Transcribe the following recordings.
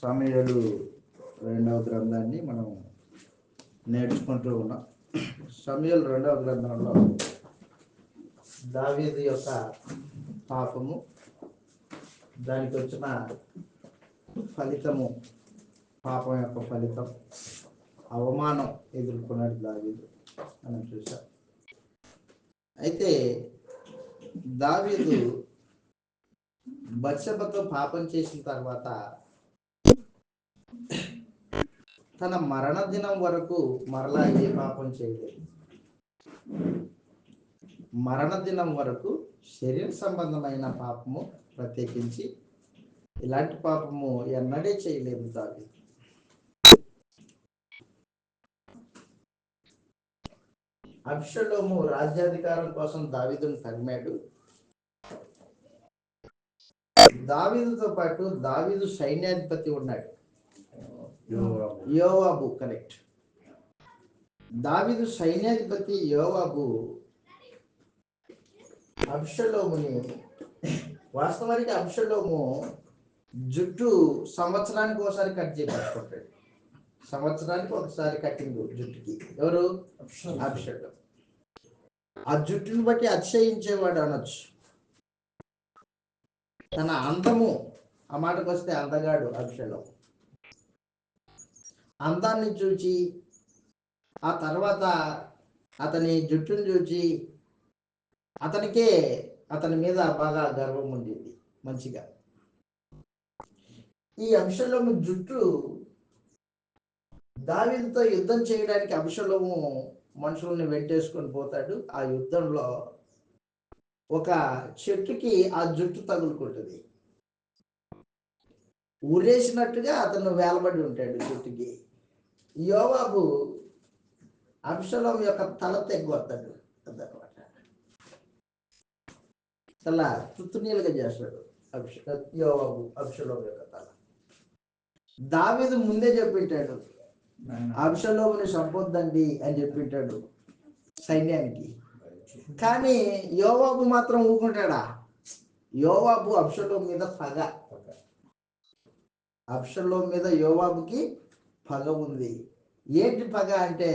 సమూయేలు రెండవ గ్రంథాన్ని మనం నేర్చుకుంటూ ఉన్నాం. సమూయేలు రెండవ గ్రంథంలో దావీదు యొక్క పాపము, దానికి వచ్చిన ఫలితము, పాపం యొక్క ఫలితం, అవమానం ఎదుర్కొన్నాడు దావీదు మనం చూసాం. అయితే దావీదు బత్షెబతో పాపం చేసిన తర్వాత తన మరణ దినం వరకు మరలా ఏ పాపం చేయలేదు. మరణ దినం వరకు శరీర సంబంధమైన పాపము ప్రత్యేకించి ఇలాంటి పాపము ఎన్నడే చేయలేదు దావీదు. అబ్షలోము రాజ్యాధికారం కోసం దావీదును తరిమాడు. దావీదుతో పాటు దావీదు సైన్యాధిపతి ఉన్నాడు, యోవాబు. కరెక్ట్. దావీదు సైన్యాధిపతి యోవాబు అబ్షలోముని, వాస్తవానికి అబ్షలోము జుట్టు సంవత్సరానికి ఒకసారి కట్ చేయించుకుంటాడు. సంవత్సరానికి ఒకసారి కటింగ్ జుట్టుకి. ఎవరు? అబ్షలోము. ఆ జుట్టుని బట్టి అతిశయించేవాడు అనొచ్చు. తన అందము, ఆ మాటకు వస్తే అందగాడు అబ్షలోము. అందాన్ని చూచి, ఆ తర్వాత అతని జుట్టును చూచి అతనికే అతని మీద బాగా గర్వం ఉండేది మంచిగా. ఈ అబ్షలోము జుట్టు దావీదుతో యుద్ధం చేయడానికి అబ్షలోము మనుషుల్ని వెంటేసుకొని పోతాడు. ఆ యుద్ధంలో ఒక చెట్టుకి ఆ జుట్టు తగులుకుంటుంది. ఊరేసినట్టుగా అతను వేలబడి ఉంటాడు జుట్టుకి. యోవాబు అబ్షలోము యొక్క తల తెగ్గొడతాడు అదనమాట. చాలా తుత్తునీలుగా చేస్తాడు యోవాబు అబ్షలోము యొక్క తల. దావీదు ముందే చెప్పింటాడు, అబ్షలోముని చంపొద్దండి అని చెప్పింటాడు సైన్యానికి. కానీ యోవాబు మాత్రం ఊరుకుంటాడా? యోవాబు అబ్షలోము మీద పగ. అబ్షలోము మీద యోవాబుకి పగ ఉంది. ఏంటి పగ అంటే,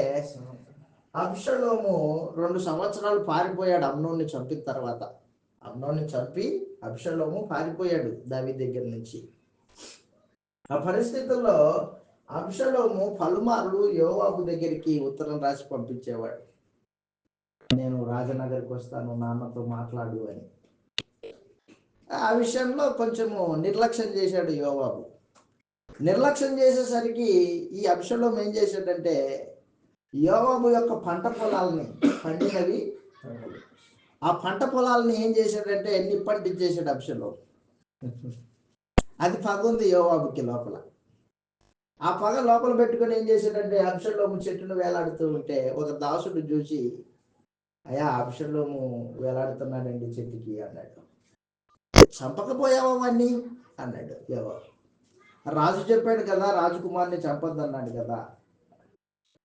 అబ్షలోము 2 సంవత్సరాలు పారిపోయాడు అమ్నోన్ని చంపిన తర్వాత. అమ్నోన్ని చంపి అబ్షలోము పారిపోయాడు దావీదు దగ్గర నుంచి. ఆ పరిస్థితుల్లో అబ్షలోము పలుమార్లు యోవాబు దగ్గరికి ఉత్తరం రాసి పంపించేవాడు, నేను రాజనగర్కి వస్తాను, నాన్నతో మాట్లాడు అని. ఆ విషయంలో కొంచెము నిర్లక్ష్యం చేశాడు యోవాబు. నిర్లక్ష్యం చేసేసరికి ఈ అబ్షలోము ఏం చేశాడంటే, యోవాబు యొక్క పంట పొలాలని, పండినవి ఆ పంట పొలాలని ఏం చేశాడంటే నిప్పంటించేసాడు అబ్షలోము. అది పగ ఉంది యోవాబుకి లోపల. ఆ పగ లోపల పెట్టుకుని ఏం చేశాడంటే, అబ్షలోము చెట్టును వేలాడుతూ ఉంటే ఒక దాసుడు చూసి, అయ్యా అబ్షలోము వేలాడుతున్నాడండి చెట్టుకి అన్నాడు. చంపకపోయావా వాణ్ణి అన్నాడు యోవాబు. రాజు చెప్పాడు కదా, రాజకుమార్ని చంపొద్దు అన్నాడు కదా,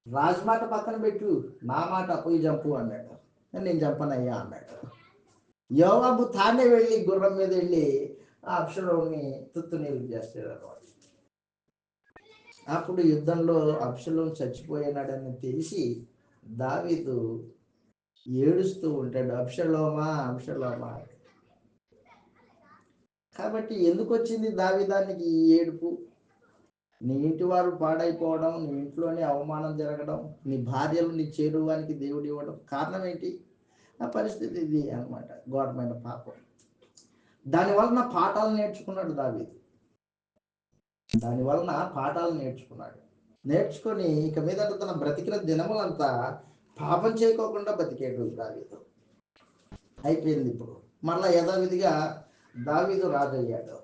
రాజు మాట పక్కన పెట్టు, నా మాట పోయి చంపు అన్నాడు. నేను చంపనయ్యా అన్నాడు. యోవాబు తానే వెళ్ళి గుర్రం మీద వెళ్ళి ఆ అబ్షలోముని తుత్తునీలు చేస్తాడు అన్నమాట. అప్పుడు యుద్ధంలో అబ్షలోము చచ్చిపోయినాడని తెలిసి దావీదు ఏడుస్తూ ఉంటాడు, అబ్షలోమా అబ్షలోమా. కాబట్టి ఎందుకు వచ్చింది దావీదానికి ఈ ఏడుపు? నీ ఇంటి వారు పాడైపోవడం, నీ ఇంట్లోనే అవమానం జరగడం, నీ భార్యలు నీ చేరువానికి దేవుడు ఇవ్వడం, కారణం ఏంటి? ఆ పరిస్థితి ఇది అన్నమాట, ఘోరమైన పాపం. దానివలన పాఠాలు నేర్చుకున్నాడు దావీదు. దానివలన పాఠాలు నేర్చుకొని ఇక మీద తన బ్రతికిన దినములంతా పాపం చేయకోకుండా బతికేడు దావీదు. అయిపోయింది. ఇప్పుడు మరలా యథావిధిగా దావీదు రాజు అయ్యాడు.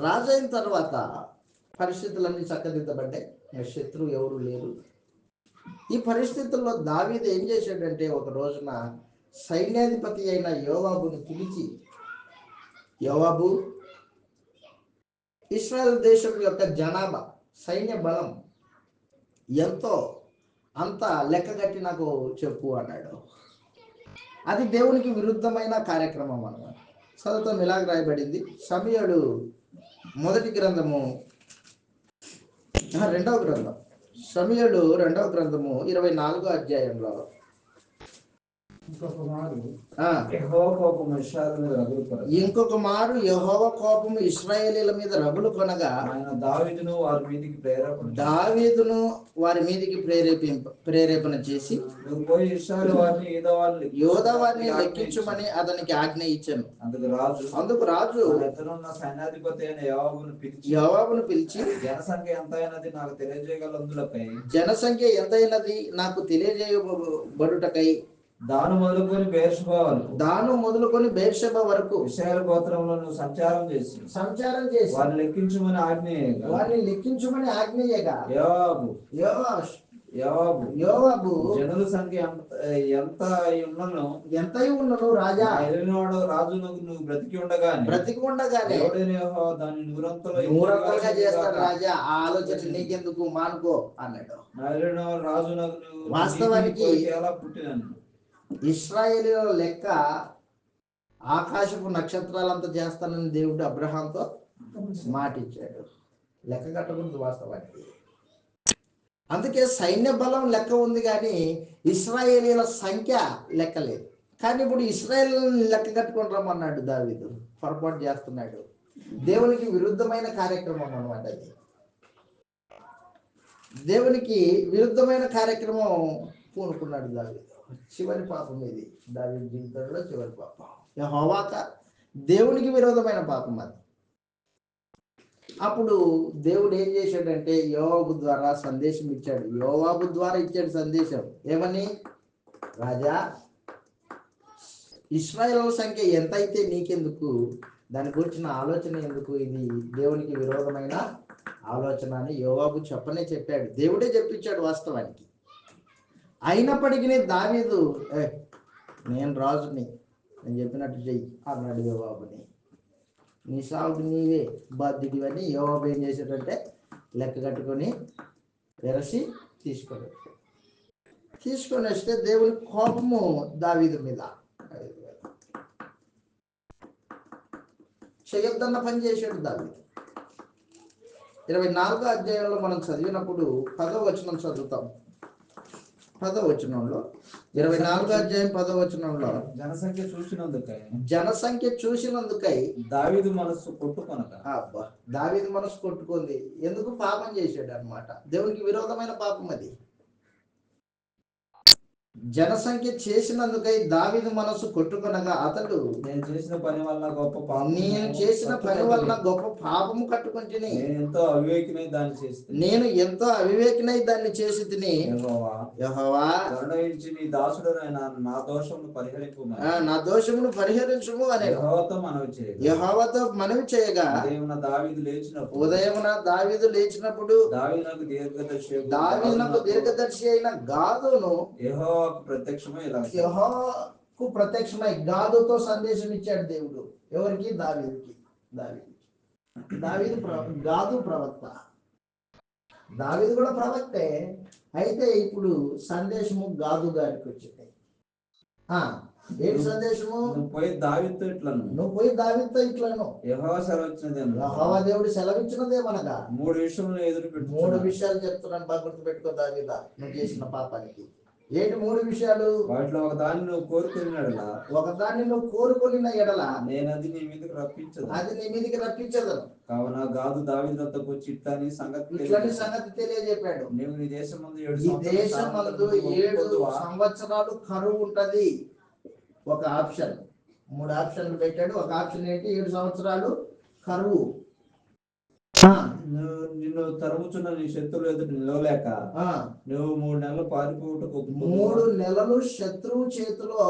రాజు అయిన తర్వాత పరిస్థితులన్నీ చక్కదిద్దబడ్డాయి. శత్రువు ఎవరు లేరు. ఈ పరిస్థితుల్లో దావీదు ఏం చేశాడంటే, ఒక రోజున సైన్యాధిపతి అయిన యోవాబుని పిలిచి, యోవాబు, ఇశ్రాయేల్ దేశం యొక్క జనాభా, సైన్య బలం ఎంతో అంత లెక్కగట్టి నాకు చెప్పు అన్నాడు. అది దేవునికి విరుద్ధమైన కార్యక్రమం అన్నమాట. చదువుతాం. ఇలాగ రాయబడింది. సమూయేలు మొదటి గ్రంథము, రెండవ గ్రంథం, సమూయేలు రెండవ గ్రంథము 24వ అధ్యాయంలో ఇంకొక మారు యెహోవా కోపము ఇశ్రాయేలీయుల మీద రగులు కొనగా దావీదును వారి మీదికి ప్రేరేపణ చేసి యోధా వారిని లెక్కించమని అతనికి ఆజ్ఞ ఇచ్చాను. అందుకు రాజు సైన్యాధిపతి అయిన యోవాబును పిలిచి జనసంఖ్య ఎంత అయినది నాకు తెలియజేయగలందులకై నాకు తెలియజేయబడుటకై దాను మొదలుకొని బెయేర్షెబా వరకు ఇశ్రాయేలు గోత్రంలో సంచారం చేసి వారిని లెక్కించుమని ఆజ్ఞేయగా యోవాబు జనుల సంఖ్య ఎంత ఉన్నను రాజా రాజు నువ్వు బ్రతికి ఉండగానే దాన్ని నూరంతలుగా చేస్తాడు రాజా. ఆ ఆలోచన నీకెందుకు, మానుకో అన్నాడు. రాజు వాస్తవానికి ఎలా పుట్టినాను ఇశ్రాయేలీయుల లెక్క ఆకాశపు నక్షత్రాలంతా చేస్తానని దేవుడు అబ్రహాంతో మాట ఇచ్చాడు. లెక్క కట్టకూడదు వాస్తవానికి. అందుకే సైన్య బలం లెక్క ఉంది కానీ ఇశ్రాయేలీయుల సంఖ్య లెక్క లేదు. కానీ ఇప్పుడు ఇశ్రాయేల్ లెక్క కట్టుకొని రమ్మన్నాడు దావీదు. పొరపాటు చేస్తున్నాడు. దేవునికి విరుద్ధమైన కార్యక్రమం అన్నమాట అది. దేవునికి విరుద్ధమైన కార్యక్రమం పూనుకున్నాడు దావీదు. చివరి పాపం ఇది దావీదు జీవితంలో చివరి పాపం. యెహోవాక దేవునికి విరోధమైన పాపం అది. అప్పుడు దేవుడు ఏం చేశాడంటే యోవాబు ద్వారా సందేశం ఇచ్చాడు. యోవాబు ద్వారా ఇచ్చాడు సందేశం. ఏమని? రాజా, ఇశ్రాయేలు సంఖ్య ఎంత అయితే నీకెందుకు, దాని గురించిన ఆలోచన ఎందుకు, ఇది దేవునికి విరోధమైన ఆలోచన అని యోవాబు చెప్పాడు. దేవుడే చెప్పించాడు వాస్తవానికి. అయినప్పటికీ దావీదు నేను రాజుని, నేను చెప్పినట్టు చెయ్యి అన్నాడు యోవాబుని. నీ సాగుకు నీవే బాధ్యుడివని యోవాబు ఏం చేశాడంటే లెక్క కట్టుకొని వెరసి తీసుకొని వస్తే దేవుని కోపము దావీదు మీద. చేయొద్దన్న పని చేశాడు దావీదు. 24వ అధ్యాయంలో మనం చదివినప్పుడు 10వ వచనం చదువుతాం. 10వ వచనంలో 24వ అధ్యాయం 10వ వచనంలో జనసంఖ్య చూసినందుకై దావీదు మనస్సు కొట్టుకొనక. దావీదు మనస్సు కొట్టుకుంది. ఎందుకు? పాపం చేశాడు అన్నమాట. దేవునికి విరోధమైన పాపం అది. జనసంఖ్య చేసినందుకై దావీదు మనస్సు కొట్టుకొనగా అతడు నేను చేసిన పని వలన గొప్ప పాపము కట్టుకుంటుని నేను ఎంతో అవివేకినై దాన్ని చేసి తిని యెహోవా నీ దాసుడైన నా దోషమును పరిహరించుము అని యెహోవాతో మనవి చేయగా ఉదయమున దావీదు లేచినప్పుడు దావీదునకు దీర్ఘదర్శి అయిన గాదును యెహోవాకు ప్రత్యక్షమై గాదుతో సందేశం ఇచ్చాడు దేవుడు. ఎవరికి? దావీదుకి. గాదు ప్రవక్త. దావీదు కూడా ప్రవక్తే. అయితే ఇప్పుడు సందేశము గాదు గారికి వచ్చింది. ఏంటి సందేశము? నువ్వు పోయి దావీదుతో ఇట్లను యెహోవా దేవుడు సెలవిచ్చినదేమనగా 3 విషయాలు చెప్తున్నాను, బాగా గుర్తు పెట్టుకో దావీదా, నువ్వు చేసిన పాపానికి. ఏంటి 3 విషయాలు? వాటిలో ఒకదాన్ని నువ్వు కోరుకున్న ఎడల నేను అది నీ మీదకి రప్పించదు. కావున గాదు దావీదు వద్దకు వచ్చి ఇట్లని సంగతి తెలియజెప్పాడు. నీవు నీ దేశమందు 7 సంవత్సరాలు కరువు ఉంటది. ఒక ఆప్షన్. 3 ఆప్షన్లు పెట్టాడు. ఒక ఆప్షన్ ఏంటి? 7 సంవత్సరాలు కరువు. నిన్ను తరుముచున్న నీ శత్రువులు ఎదుట నిలవలేక నువ్వు 3 నెలలు పారిపోవటకు 3 నెలలు శత్రువు చేతిలో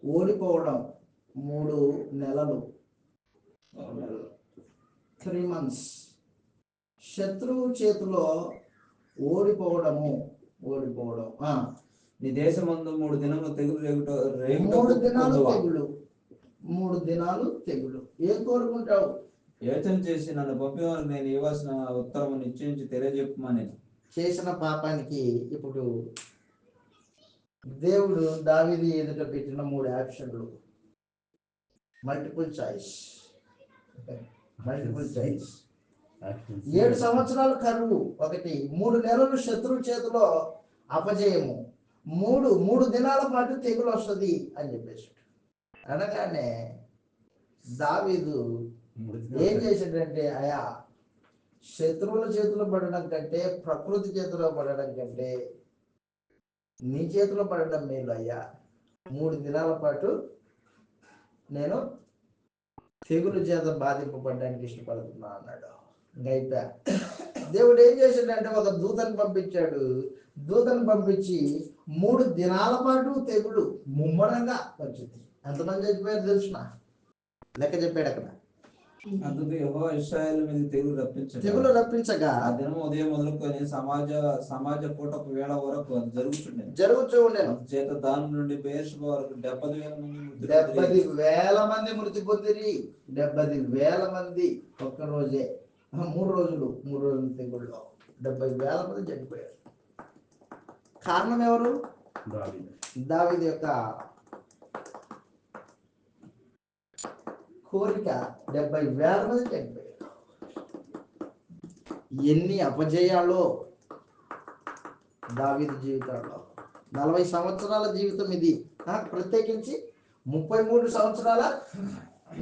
ఓడిపోవడం. 3 నెలలు 3 months శత్రువు చేతిలో ఓడిపోవడం. నీ దేశమందు 3 దినములు తెగులు 3 దినాలు తెగులు. ఏం కోరుకుంటావు? యోచన చేసి నన్ను పంపిన నేను ఇవ్వాల్సిన ఉత్తరము నిశ్చయించి తెలియజెప్పమని. చేసిన పాపానికి ఇప్పుడు దేవుడు దావీదు ఎదుట పెట్టిన 3 ఆప్షన్లు. Multiple choice. 7 సంవత్సరాలు కరువు, 3 నెలలు శత్రువు చేతిలో అపజయము, 3 దినాల పాటు తెగులు వస్తుంది అని చెప్పేసి అనగానే దావీదు ఏం చేశాడంటే, అయా శత్రువుల చేతిలో పడడం కంటే, ప్రకృతి చేతిలో పడడం కంటే నీ చేతిలో పడడం మేలు అయ్యా, 3 దినాల పాటు నేను తెగులు చేత బాధింపబడడానికి ఇష్టపడుతున్నా అన్నాడు. ఇంకా అయిపోయా. దేవుడు ఏం చేశాడంటే ఒక దూతను పంపించాడు. దూతను పంపించి 3 దినాల పాటు తెగులు ముమ్మరంగా వచ్చింది. ఎంతమంది చచ్చిపోయారు తెలుసునా? లెక్క చెప్పాడు అక్కడ. అందుకు యెహోవా ఇశ్రాయేలు మీద తెగులు రప్పించగా ఆ దినం ఉదయం మొదలుకొని సమాజ పూటపు వేళ వరకు జరుగుతూ ఉండేది. చేత దాని నుండి బెయేర్షెబా వరకు 70,000 మంది మృతి పొందిరి. 70,000 మంది ఒక్క రోజే, 3 రోజులు తెగుళ్ళు 70,000 మంది చనిపోయారు. కారణం ఎవరు? దావీదు యొక్క కోరిక. 70,000 మంది చనిపోయారు. ఎన్ని అపజయాలో దావీదు జీవితంలో. 40 సంవత్సరాల జీవితం ఇది. ప్రత్యేకించి 33 సంవత్సరాల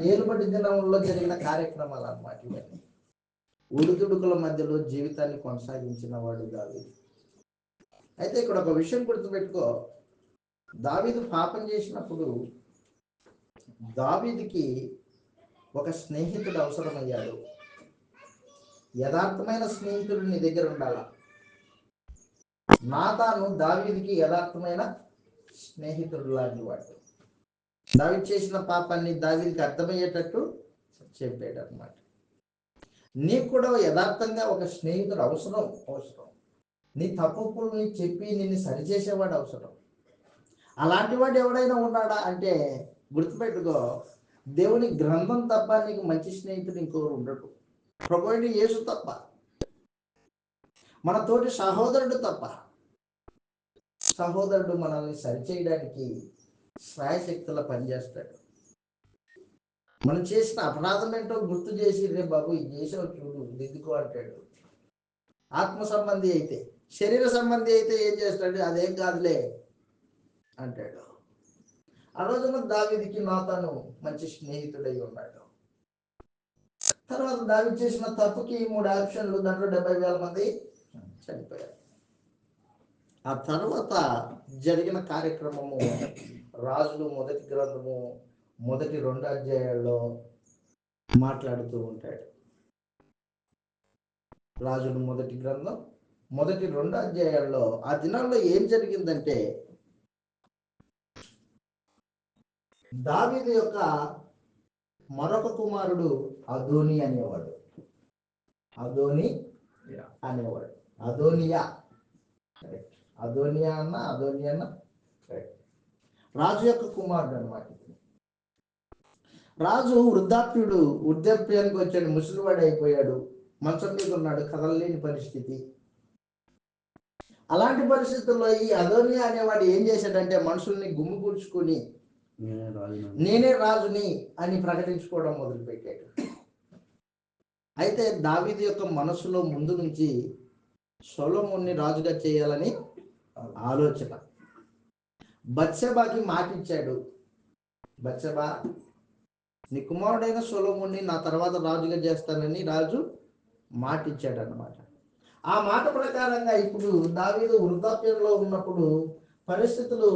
ఏలుబడి దినంలో జరిగిన కార్యక్రమాలు అన్నమాట ఇవన్నీ. ఉడుదుడుకుల మధ్యలో జీవితాన్ని కొనసాగించిన వాడు దావీదు. అయితే ఇక్కడ ఒక విషయం గుర్తుపెట్టుకో. దావీదు పాపం చేసినప్పుడు దావీదుకి ఒక స్నేహితుడు అవసరమయ్యాడు. యథార్థమైన స్నేహితుడు నీ దగ్గర ఉండాలా. నాతాను దావీదుకి యథార్థమైన స్నేహితుడు లాంటి వాడు. దావీదు చేసిన పాపాన్ని దావీదుకి అర్థమయ్యేటట్టు చెప్పాడు అన్నమాట. నీకు కూడా యథార్థంగా ఒక స్నేహితుడు అవసరం. నీ తప్పుల్ని చెప్పి నిన్ను సరిచేసేవాడు అవసరం. అలాంటి వాడు ఎవడైనా ఉన్నాడా అంటే గుర్తుపెట్టుకో, దేవుని గ్రంథం తప్ప నీకు మంచి స్నేహితుడు ఇంకోరు ఉండడు. ప్రభువైన యేసు తప్ప, మన తోటి సహోదరుడు తప్ప. సహోదరుడు మనల్ని సరిచేయడానికి శ్రాయశక్తులా పనిచేస్తాడు. మనం చేసిన అపరాధం ఏంటో గుర్తు చేసి, రే బాబు ఇది చేసావు చూడు, దిద్దుకో అంటాడు. ఆత్మ సంబంధి అయితే, శరీర సంబంధి అయితే ఏం చేస్తాడు? అదేం కాదులే అంటాడు. ఆ రోజున దావీదుకి నాతాను మంచి స్నేహితుడై ఉన్నాడు. తర్వాత దావీదు చేసిన తప్పుకి 3 ఆప్షన్లు, దాంట్లో 70,000 మంది చనిపోయారు. ఆ తర్వాత జరిగిన కార్యక్రమము రాజులు మొదటి గ్రంథము మొదటి 2 అధ్యాయాల్లో మాట్లాడుతూ ఉంటాడు. రాజులు మొదటి గ్రంథం మొదటి 2 అధ్యాయాల్లో ఆ దినాల్లో ఏం జరిగిందంటే, దావీదు యొక్క మరొక కుమారుడు అదోని అనేవాడు. అదోనియా అన్న రాజు యొక్క కుమారుడు అన్నమాట. రాజు వృద్ధాప్యానికి వచ్చాడు, ముసలివాడు అయిపోయాడు, మంచం మీద ఉన్నాడు, కదలలేని పరిస్థితి. అలాంటి పరిస్థితుల్లో ఈ అదోనియా అనేవాడు ఏం చేశాడంటే, మనుషుల్ని గుమ్మిగూర్చుకొని నేనే రాజుని అని ప్రకటించుకోవడం మొదలుపెట్టాడు. అయితే దావీదు యొక్క మనసులో ముందు నుంచి సొలొమోన్ని రాజుగా చేయాలని ఆలోచన. బత్షెబాకి మాట ఇచ్చాడు. బత్షెబా, నీ కుమారుడైన సొలొమోన్ని నా తర్వాత రాజుగా చేస్తానని రాజు మాట ఇచ్చాడు అన్నమాట. ఆ మాట ప్రకారంగా ఇప్పుడు దావీదు వృద్ధాప్యంలో ఉన్నప్పుడు పరిస్థితులు,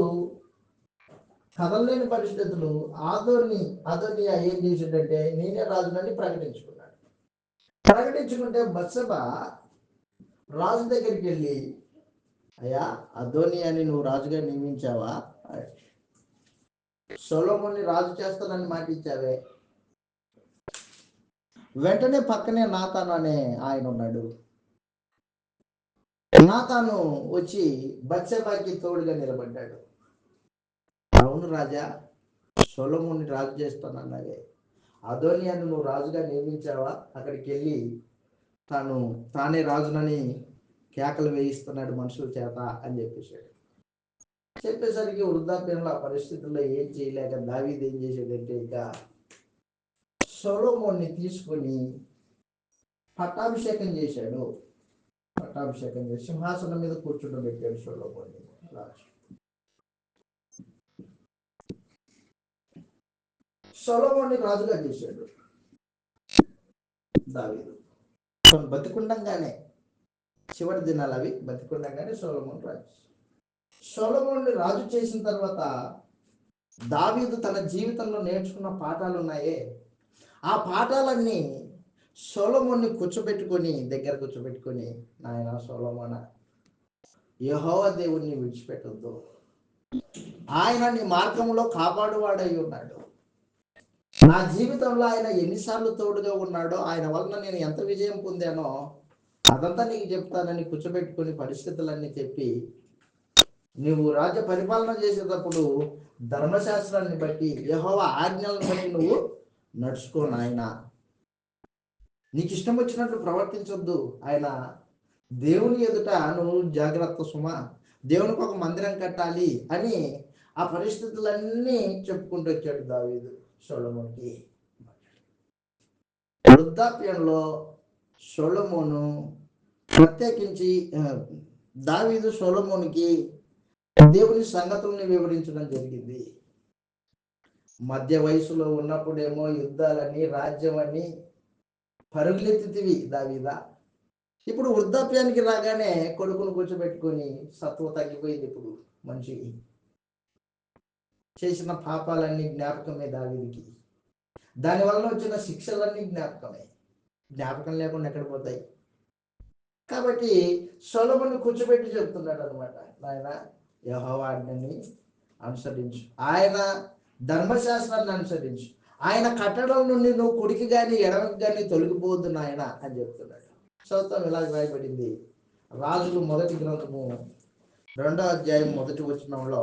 కదలలేని పరిస్థితులు, అదోనియా ఏం చేసిందంటే నేనే రాజునని ప్రకటించుకున్నాడు. ప్రకటించుకుంటే బత్షెబా రాజు దగ్గరికి వెళ్ళి, అయ్యా అదోనియాని నువ్వు రాజుగా నియమించావా? సొలొమోన్ని రాజు చేస్తానని మాట ఇచ్చావే. వెంటనే పక్కనే నాతాను అనే ఆయన ఉన్నాడు. నాతాను వచ్చి బత్షెబాకి తోడుగా నిలబడ్డాడు. అవును రాజా, సొలొమోన్ని రాజు చేస్తానన్నావే, అదోనియాను నువ్వు రాజుగా నియమించావా? అక్కడికి వెళ్ళి తానే రాజునని కేకలు వేయిస్తున్నాడు మనుషుల చేత అని చెప్పేసరికి వృద్ధాప్యంలో ఆ పరిస్థితుల్లో ఏం చేయలేక దావీదు ఏం చేసేదంటే, ఇక సొలొమోన్ని తీసుకొని పట్టాభిషేకం చేశాడు. పట్టాభిషేకం చేసి సింహాసనం మీద కూర్చుండబెట్టాడు సొలొమోన్ని రాజు. సొలొమోన్ని రాజుగా చేశాడు దావీదు. బతికుండంగానే, చివరి దినాలు అవి, బతికుండంగానే సొలొమోన్ రాజు. సొలొమోన్ని రాజు చేసిన తర్వాత దావీదు తన జీవితంలో నేర్చుకున్న పాఠాలు ఉన్నాయే, ఆ పాఠాలన్నీ సొలొమోన్ని దగ్గర కూర్చోబెట్టుకొని, నాయన సొలొమోనా, యెహోవా దేవుణ్ణి విడిచిపెట్టొద్దు, ఆయన నీ మార్గంలో కాపాడువాడై ఉన్నాడు, నా జీవితంలో ఆయన ఎన్నిసార్లు తోడుగా ఉన్నాడో, ఆయన వలన నేను ఎంత విజయం పొందానో అదంతా నీకు చెప్తానని కూర్చోబెట్టుకుని పరిస్థితులన్నీ చెప్పి, నువ్వు రాజ్య పరిపాలన చేసేటప్పుడు ధర్మశాస్త్రాన్ని బట్టి, యెహోవా ఆజ్ఞలను బట్టి నువ్వు నడుచుకో నాయన, నీకు ఇష్టం వచ్చినట్లు ప్రవర్తించొద్దు, ఆయన దేవుని ఎదుట నువ్వు జాగ్రత్త సుమ, దేవునికి ఒక మందిరం కట్టాలి అని ఆ పరిస్థితులన్నీ చెప్పుకుంటూ వచ్చాడు దావీదు సొలొమోనుకి. వృద్ధాప్యంలో సొలొమోను ప్రత్యేకించి దావీదు సొలొమోనుకి దేవుని సంగతుల్ని వివరించడం జరిగింది. మధ్య వయసులో ఉన్నప్పుడేమో యుద్ధాలని, రాజ్యం అని పరుగులెత్తితివి దావీదా, ఇప్పుడు వృద్ధాప్యానికి రాగానే కొడుకును కూర్చోబెట్టుకొని సత్వ తగ్గిపోయింది. ఇప్పుడు మనిషి చేసిన పాపాలన్నీ జ్ఞాపకమే దావీదుకి, దానివల్ల వచ్చిన శిక్షలన్నీ జ్ఞాపకం లేకుండా ఎక్కడ పోతాయి. కాబట్టి సొలొమోను కూర్చోబెట్టి చెప్తున్నాడు అనమాట, నాయన యెహోవా ఆజ్ఞని అనుసరించు, ఆయన ధర్మశాస్త్రాన్ని అనుసరించు, ఆయన కట్టడం నుండి నువ్వు కుడికి కానీ ఎడమకి కానీ తొలగిపోవద్దు నాయన అని చెప్తున్నాడు. చదువుతాం, ఇలాగ రాయబడింది రాజులు మొదటి గ్రంథము 2వ అధ్యాయం 1వ వచనంలో,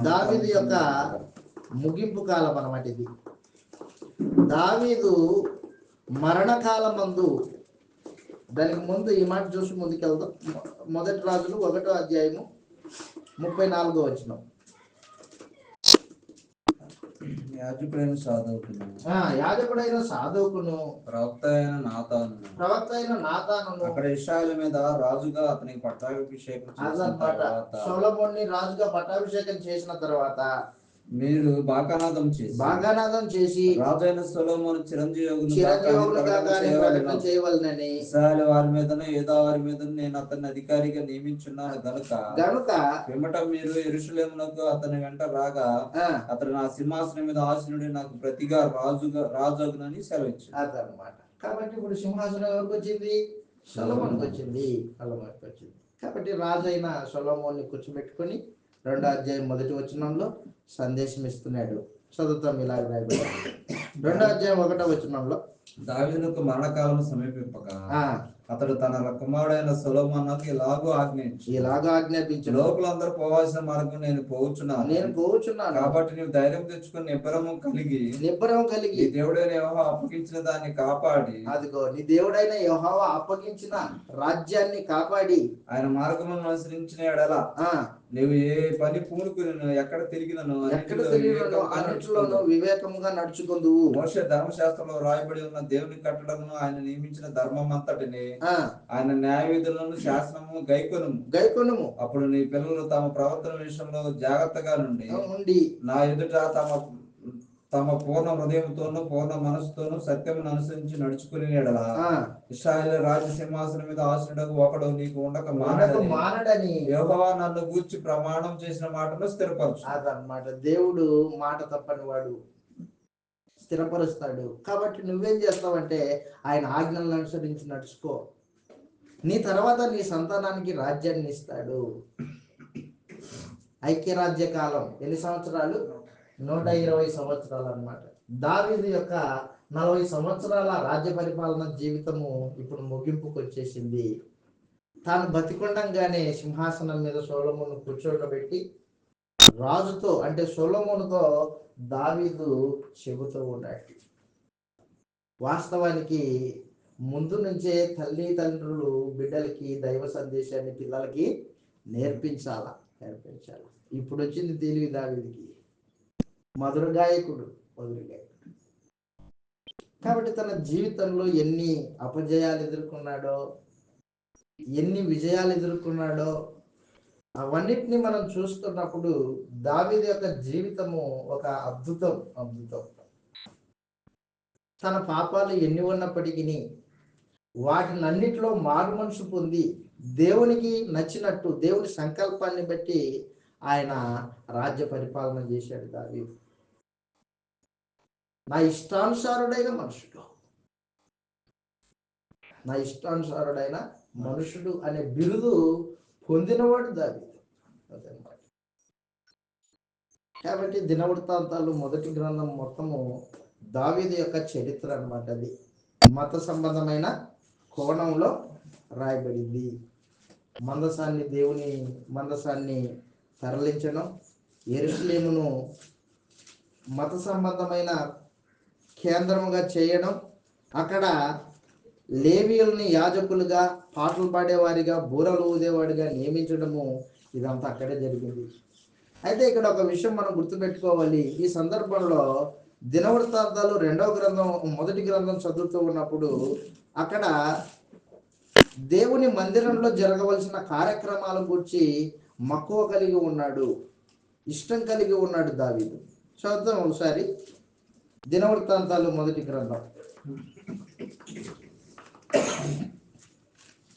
దావీదు యొక్క ముగింపు కాలం అన్నమాట ఇది. దావీదు మరణకాలమందు, దానికి ముందు ఈ మాట చూసి ముందుకెళ్దాం. మొదటి రాజులు 1వ అధ్యాయము 34వ వచనం. యాజకుడైన సాదోకును ప్రవక్త అయిన నాతానును అక్కడ ఇశ్రాయేలు మీద రాజుగా అతనికి పట్టాభిషేకం అదనమాట. సొలొమోన్ని రాజుగా పట్టాభిషేకం చేసిన తర్వాత మీరు బాగానాదం చేసి రాజైన సొలొమోను చిరంజీవులుగా చేయవలెనని ఇశ్రాయేలు వారి మీదను యూదా వారి మీదను నేను అతన్ని అధికారిగా నియమించున్నాను గనుక పిమ్మట మీరు యెరూషలేమునకు అతని వెంట రాగా అతడు నా సింహాసనం మీద ఆసీనుడి నాకు ప్రతిగా రాజునని సెలవిచ్చాడు. అదనమాట. కాబట్టి ఇప్పుడు సింహాసనం ఎవరికి వచ్చింది? సొలొమోనుకి వచ్చింది. కాబట్టి రాజు అయిన సొలొమోన్ని కూర్చోబెట్టుకొని 2వ అధ్యాయం 1వ వచనంలో సందేశం ఇస్తున్నాడు. చదువుతాం, ఇలాగ రాయబడింది 2వ అధ్యాయం 1వ వచనంలో, దావీదుకు మరణకాలం సమీపింపగా అతడు తన కుమారుడైన సొలొమోనుకు ఇలాగూ ఆజ్ఞాపించు, లోకులందరూ పోవాల్సిన మార్గం నేను పోవచ్చున్నాను కాబట్టి నీవు ధైర్యం తెచ్చుకుని నిబ్బరము కలిగి దేవుడైన యెహోవా అప్పగించిన దాన్ని కాపాడి, అదిగో నీ దేవుడైన యెహోవా అప్పగించిన రాజ్యాన్ని కాపాడి ఆయన మార్గములను అనుసరించిన ఎడల నీవు ఏ పని పూనుకుని ఎక్కడ తిరిగినను అన్నిటిలోనూ వివేకముగా నడుచుకుందువు. మోషే ధర్మశాస్త్రంలో రాయబడి ఉన్న దేవుని కట్టడలను, ఆయన నియమించిన ధర్మం అంతటిని, ఆయన న్యాయ విధులను శాసనము గైకొనుము. అప్పుడు నీ పిల్లలు తమ ప్రవర్తన విషయంలో జాగ్రత్తగా నుండి నా ఎదుట తమ పూర్ణ హృదయంతోనూ పూర్ణ మనసుతోనూ సత్యమును అనుసరించి నడుచుకుని ఎడల ఇశ్రాయేలు రాజ్య సింహాసనం మీద ఆసీనుడగు ఒకడు నీకు ఉండక మానడని యెహోవా నన్ను గూర్చి ప్రమాణం చేసిన మాటను స్థిరపరచు. అదనమాట. దేవుడు మాట తప్పని వాడు, స్థిరపరుస్తాడు. కాబట్టి నువ్వేం చేస్తావంటే ఆయన ఆజ్ఞలను అనుసరించి నడుచుకో, నీ తర్వాత నీ సంతానానికి రాజ్యాన్ని ఇస్తాడు. ఐక్యరాజ్య కాలం ఎన్ని సంవత్సరాలు? 120 సంవత్సరాలు అన్నమాట. దావీదు యొక్క 40 సంవత్సరాల రాజ్య పరిపాలన జీవితము ఇప్పుడు ముగింపుకు వచ్చేసింది. తాను బతికొండంగానే సింహాసనం మీద సొలొమోను కూర్చోబెట్టి రాజుతో, అంటే సొలొమోనుతో దావీదు చెబుతూ ఉన్నాడు. వాస్తవానికి ముందు నుంచే తల్లిదండ్రులు బిడ్డలకి దైవ సందేశాన్ని పిల్లలకి నేర్పించాలి. ఇప్పుడు వచ్చింది తెలివి దావీదుకి. మధుర గాయకుడు, వదిలిగాడు. కాబట్టి తన జీవితంలో ఎన్ని అపజయాలు ఎదుర్కొన్నాడో, ఎన్ని విజయాలు ఎదుర్కొన్నాడో అవన్నిటిని మనం చూస్తున్నప్పుడు దావీదు యొక్క జీవితము ఒక అద్భుతం. తన పాపాలు ఎన్ని ఉన్నప్పటికీ వాటినన్నిటిలో మారు మనసు పొంది దేవునికి నచ్చినట్టు దేవుని సంకల్పాన్ని బట్టి ఆయన రాజ్య పరిపాలన చేశాడు దావీదు. నా ఇష్టానుసారుడైన మనుషుడు అనే బిరుదు పొందినవాడు దావీదు. అదనమాట. కాబట్టి దినవృత్తాంతాలు మొదటి గ్రంథం మొత్తము దావీదు యొక్క చరిత్ర అన్నమాట. అది మత సంబంధమైన కోణంలో రాయబడింది. దేవుని మందసాన్ని తరలించడం, యెరూషలేమును మత సంబంధమైన కేంద్రముగా చేయడం, అక్కడ లేవీయుల్ని యాజకులుగా, పాటలు పాడేవారిగా, బూరలు ఊదేవాడిగా నియమించడము, ఇదంతా అక్కడే జరిగింది. అయితే ఇక్కడ ఒక విషయం మనం గుర్తుపెట్టుకోవాలి. ఈ సందర్భంలో దినవృత్తాంతాలు మొదటి గ్రంథం చదువుతూ ఉన్నప్పుడు అక్కడ దేవుని మందిరంలో జరగవలసిన కార్యక్రమాల గురించి మక్కువ కలిగి ఉన్నాడు, ఇష్టం కలిగి ఉన్నాడు దావీదు. చదువుతాం ఒకసారి దినవృత్తాంతాలు మొదటి గ్రంథం.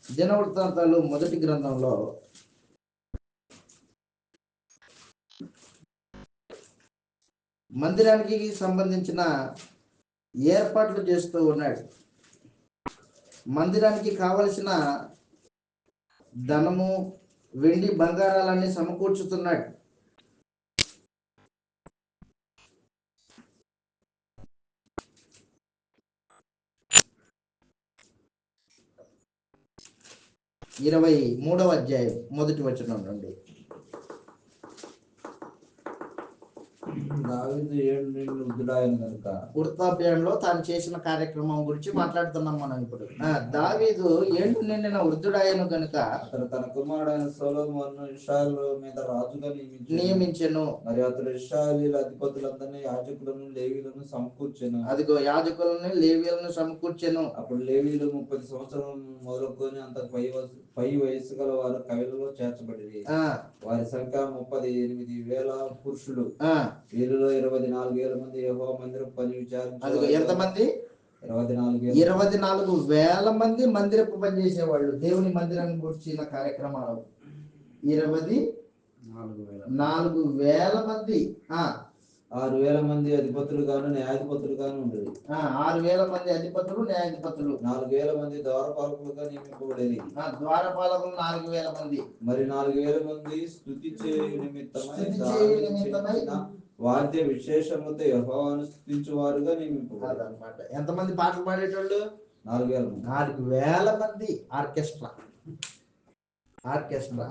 దినవృత్తాంతాలు మొదటి గ్రంథంలో మందిరానికి సంబంధించిన ఏర్పాట్లు చేస్తూ ఉన్నాడు. మందిరానికి కావలసిన ధనము, వెండి, బంగారాలన్నీ సమకూర్చుతున్నాడు. ఇరవై 23వ అధ్యాయం మొదటి వచనం నుండి. దావీదు 7 నుండి వృద్ధుడాయను గనుక, వృద్ధాప్యంలో తాను చేసిన కార్యక్రమం గురించి మాట్లాడుతున్నాం మనం ఇప్పుడు. దావీదు 7 నిండిన వృద్ధుడాయను గనుక అతను తన కుమారుడైన సొలొమోనును ఇశ్రాయేలు మీద రాజుగా నియమించెను. మరి అతడు ఇశ్రాయేలీయుల అధిపతులందరినీ, యాజకులను, లేవీయులను సమకూర్చెను. అదిగో యాజకులను, లేవీయులను సమకూర్చెను. అప్పుడు లేవీయులు 30 సంవత్సరం మొదలుకొని అంత పై వయసు గల వారు కవిలలో చేర్చబడి, వారి సంఖ్య 38,000 పురుషులు. వీరిలో 24,000 మంది యెహోవా మందిరం పని విచారించారు. ఎంతమంది? 24,000 మంది మందిరపు పని చేసేవాళ్ళు. దేవుని మందిరాన్ని గురించిన కార్యక్రమాలు 24,000 మంది. 6,000 మంది అధిపతులు గాను న్యాయాధిపతులు గాను ఉండేది. 6,000 మంది అధిపతులు, న్యాయాధిపతులు. 4,000 మంది ద్వారపాలకులుగా నియమింపబడేది. ద్వారపాలకులు 4,000 మంది. మరి 4,000 మంది స్తుతి చేయు నిమిత్తమై వాద్య విశేషములతో యెహోవాను స్తుతించువారుగా నియమింపబడేది అన్నమాట. ఎంతమంది పాటలు పాడేటోళ్ళు? 4,000 మంది. ఆర్కెస్ట్రా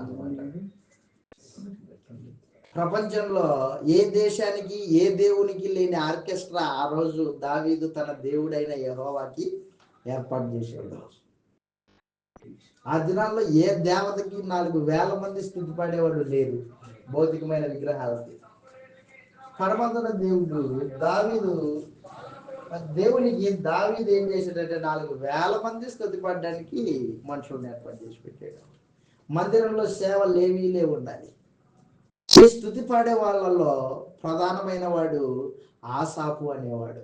అన్నమాట. ప్రపంచంలో ఏ దేశానికి, ఏ దేవునికి లేని ఆర్కెస్ట్రా ఆ రోజు దావీదు తన దేవుడైన యెహోవాకి ఏర్పాటు చేశాడు. ఆ దినాల్లో ఏ దేవతకి 4,000 మంది స్తుతి పాడేవాడు లేరు. భౌతికమైన విగ్రహాలకి పరమంతుడ దేవుడు దేవునికి దావీదు ఏం చేశాడంటే 4,000 మంది స్తుతి పాడడానికి మనుషులను ఏర్పాటు చేసి పెట్టాడు. మందిరంలో సేవ లేవీలే ఉండాలి. ఈ స్తుతి పాడే వాళ్ళలో ప్రధానమైన వాడు ఆసాపు అనేవాడు.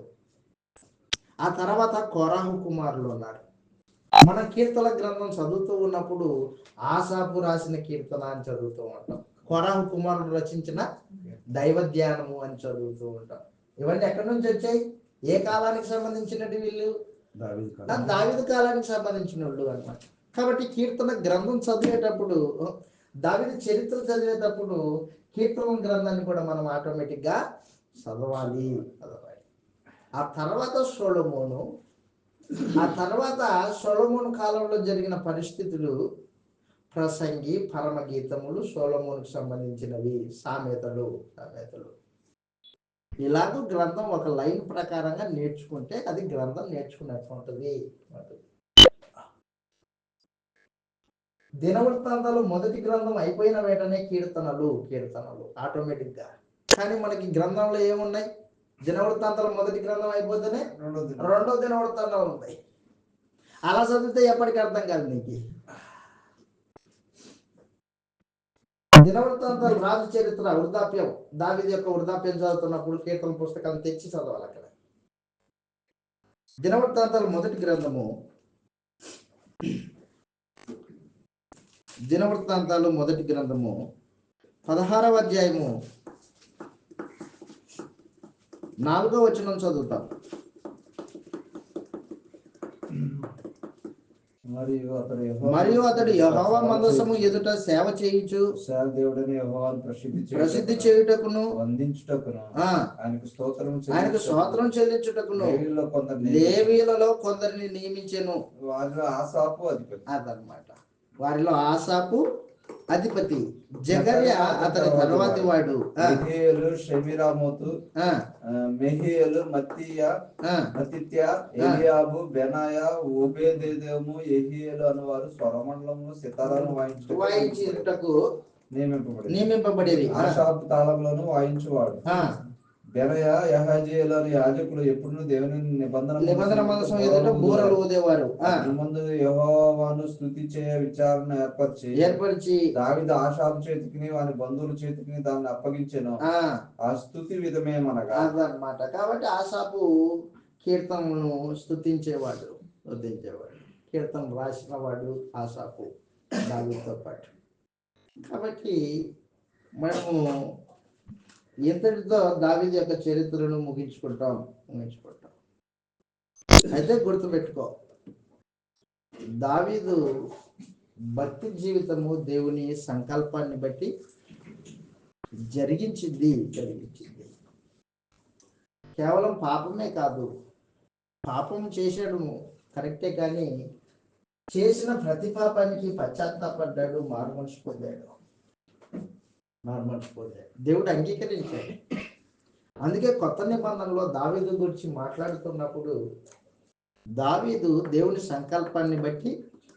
ఆ తర్వాత కోరాహు కుమారులు ఉన్నారు. మన కీర్తన గ్రంథం చదువుతూ ఉన్నప్పుడు ఆసాపు రాసిన కీర్తన అని చదువుతూ ఉంటాం. కోరాహు కుమారులు రచించిన దైవ ధ్యానము అని చదువుతూ ఉంటాం. ఇవన్నీ ఎక్కడి నుంచి వచ్చాయి? ఏ కాలానికి సంబంధించినట్టు? వీళ్ళు దావీదు కాలానికి సంబంధించిన వాళ్ళు అన్నమాట. కాబట్టి కీర్తన గ్రంథం చదివేటప్పుడు, దావీదు చరిత్ర చదివేటప్పుడు కీర్తన గ్రంథాన్ని కూడా మనం ఆటోమేటిక్గా చదవాలి. ఆ తర్వాత సొలొమోను కాలంలో జరిగిన పరిస్థితులు, ప్రసంగి, పరమగీతములు, సొలొమోనుకు సంబంధించినవి, సామెతలు. ఇలాగ గ్రంథం ఒక లైన్ ప్రకారంగా నేర్చుకుంటే అది గ్రంథం నేర్చుకున్నట్టు ఉంటుంది. దినవృత్తాంతాలు మొదటి గ్రంథం అయిపోయిన వెంటనే కీర్తనలు ఆటోమేటిక్గా. కానీ మనకి గ్రంథంలో ఏమున్నాయి? దినవృత్తాంతాలు మొదటి గ్రంథం అయిపోతేనే రెండో దినవృత్తాంతాలు ఉంటాయి. అలా చదివితే ఎప్పటికీ అర్థం కాదు నీకు. దినవృత్తాంతాలు రాజు చరిత్ర వృద్ధాప్యం, దావీదు యొక్క వృద్ధాప్యం చదువుతున్నప్పుడు కీర్తన పుస్తకాలు తెచ్చి చదవాలి. అక్కడ దినవృత్తాంతాలు మొదటి గ్రంథము, దినవృత్తాంతాలు మొదటి గ్రంథము 16వ అధ్యాయము 4వ వచనం చదువుతాం. మరియు అతడు యెహోవా మందసము ఎదుట సేవ చేయుచు ప్రసిద్ధి చేయుటకును వందించుటకును ఆయనకు స్తోత్రం చెల్లించుటకును లేవీయులలో కొందరిని నియమించెను. వారిలో ఆసాపు అధిపతి. అదనమాట, వారిలో ఆసాపు అధిపతి. జకర్యా అతని తర్వాతి వాడు. మెహీయేలు షెమిరామోతు, మెహీయేలు మత్తిత్యా, ఎలియాబు, బెనాయా, ఓబేదెదోము, యెహీయేలు అనువారు స్వరమండలము సితారాను వాయించుటకు నియమింపబడేది. ఆషాపు తాళంలోను వాయించువాడు. బెనయా, యహజీయేలు అనే యాజకులు ఎప్పుడు దేవుని నిబంధన మందసం ఎదుట బూరలు ఊదేవారు. ముందు యెహోవాను స్తుతి చేయ విచారణ ఏర్పరిచి దావీదు ఆషాపు చేతికి వాని బంధువుల చేతికి దాన్ని అప్పగించెను. ఆ స్తుతి విధమేమనగా అదనమాట. కాబట్టి ఆషాపు కీర్తనను స్తుతించేవాడు, కీర్తన రాసిన వాడు ఆషాపు దావీదుతో పాటు. కాబట్టి మనము ఇంతటితో దావీదు యొక్క చరిత్రను ముగించుకుంటాం. అయితే గుర్తుపెట్టుకో, దావీదు భక్తి జీవితము దేవుని సంకల్పాన్ని బట్టి జరిగించింది. కేవలం పాపమే కాదు, పాపం చేశాడు కరెక్టే, కానీ చేసిన ప్రతి పాపానికి పశ్చాత్తాపడ్డాడు, మారుమనసు పొందాడు. దేవుడు అంగీకరించాడు. అందుకే కొత్త నిబంధనలో దావీదు గురించి మాట్లాడుతున్నప్పుడు దావీదు దేవుని సంకల్పాన్ని బట్టి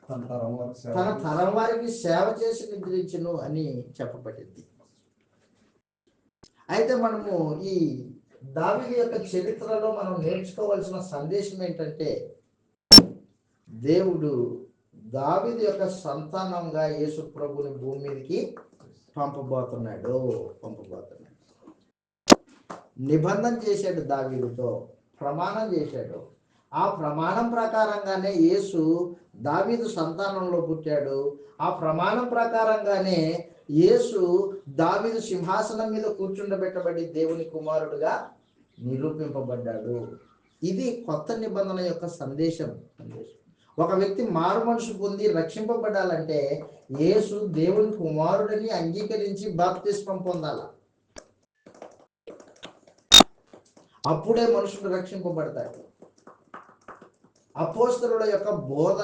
తన తరం వారికి సేవ చేసి నిద్రించును అని చెప్పబడింది. అయితే మనము ఈ దావీదు యొక్క చరిత్రలో మనం నేర్చుకోవాల్సిన సందేశం ఏంటంటే, దేవుడు దావీదు యొక్క సంతానంగా యేసు ప్రభుని భూమి మీదకి పంపబోతున్నాడు. నిబంధన చేశాడు, దావీదుతో ప్రమాణం చేశాడు. ఆ ప్రమాణం ప్రకారంగానే యేసు దావీదు సంతానంలో పుట్టాడు. ఆ ప్రమాణం ప్రకారంగానే యేసు దావీదు సింహాసనం మీద కూర్చుండబెట్టబడి దేవుని కుమారుడుగా నిరూపింపబడ్డాడు. ఇది కొత్త నిబంధన యొక్క సందేశం. ఒక వ్యక్తి మారు మనసు పొంది రక్షింపబడాలంటే యేసు దేవుని కుమారుడిని అంగీకరించి బాప్తిస్మం పొందాల. అప్పుడే మనుషులు రక్షింపబడతాడు. అపోస్తలుల యొక్క బోధ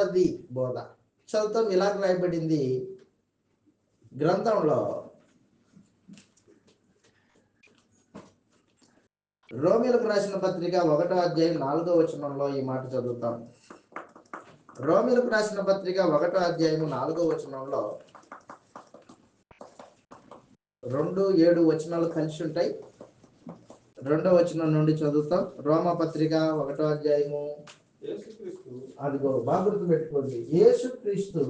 చదువుతాం. ఇలాగ రాయబడింది గ్రంథంలో, రోమీయులకు రాసిన పత్రిక 1వ అధ్యాయం 4వ వచనంలో ఈ మాట చదువుతాం. రోమీయులకు రాసిన పత్రిక 1వ అధ్యాయం 4వ వచనంలో 2-7 వచనాలు కలిసి ఉంటాయి. 2వ వచనం నుండి చదువుతాం. రోమా పత్రిక 1వ అధ్యాయము, అదిగో బాగా గుర్తు పెట్టుకోండి, యేసుక్రీస్తు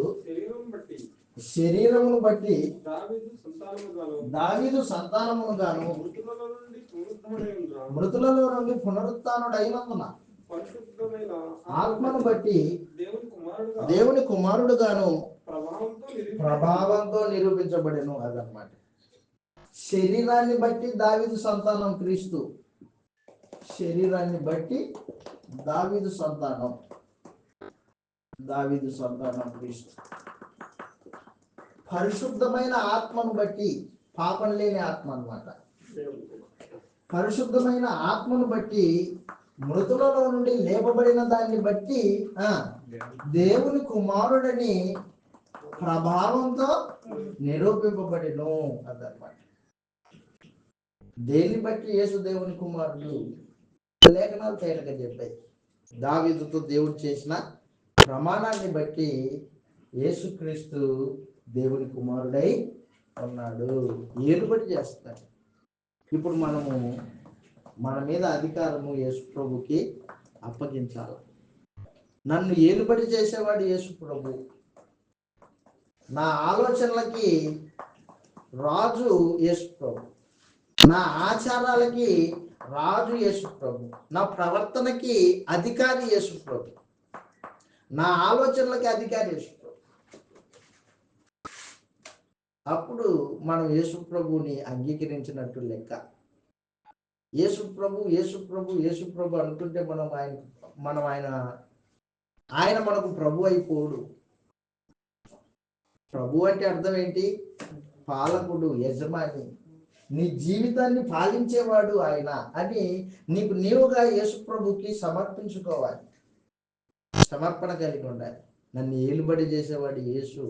శరీరమును బట్టి దావీదు సంతానమును గాను మృతులలో నుండి పునరుత్థానుడైనందున ఆత్మను బట్టి దేవుని కుమారుడు గాను ప్రభావంతో నిరూపించబడెను. అదనమాట. శరీరాన్ని బట్టి దావీదు సంతానం క్రీస్తు, శరీరాన్ని బట్టి దావీదు సంతానం క్రీస్తు. పరిశుద్ధమైన ఆత్మను బట్టి, పాపం లేని ఆత్మ అన్నమాట, పరిశుద్ధమైన ఆత్మను బట్టి మృతులలో నుండి లేపబడిన దాన్ని బట్టి దేవుని కుమారుడని ప్రభావంతో నిరూపింపబడిను. అదనమాట. దేన్ని బట్టి యేసు దేవుని కుమారుడు? లేఖనాలు తేలిక చెప్పాయి. దావీదుతో దేవుడు చేసిన ప్రమాణాన్ని బట్టి యేసుక్రీస్తు దేవుని కుమారుడై ఉన్నాడు. ఏడు బట్టి చేస్తాడు. ఇప్పుడు మనము మన మీద అధికారము యేసు ప్రభుకి అప్పగించాలి. నన్ను ఏలుబడి చేసేవాడు యేసు ప్రభు. నా ఆలోచనలకి రాజు యేసు ప్రభు, నా ఆచారాలకి రాజు యేసు ప్రభు, నా ప్రవర్తనకి అధికారి యేసు ప్రభు, నా ఆలోచనలకి అధికారి యేసు ప్రభు. అప్పుడు మనం యేసు ప్రభుని అంగీకరించినట్టు లెక్క. యేసు ప్రభు యేసు ప్రభు యేసు ప్రభు అనుకుంటే ఆయన మనకు ప్రభు అయిపోడు. ప్రభు అంటే అర్థం ఏంటి? పాలకుడు, యజమాని, నీ జీవితాన్ని పాలించేవాడు ఆయన అని నీవుగా యేసు ప్రభుకి సమర్పించుకోవాలి. సమర్పణ కలిగి ఉండాలి. నన్ను ఏలుబడి చేసేవాడు యేసు.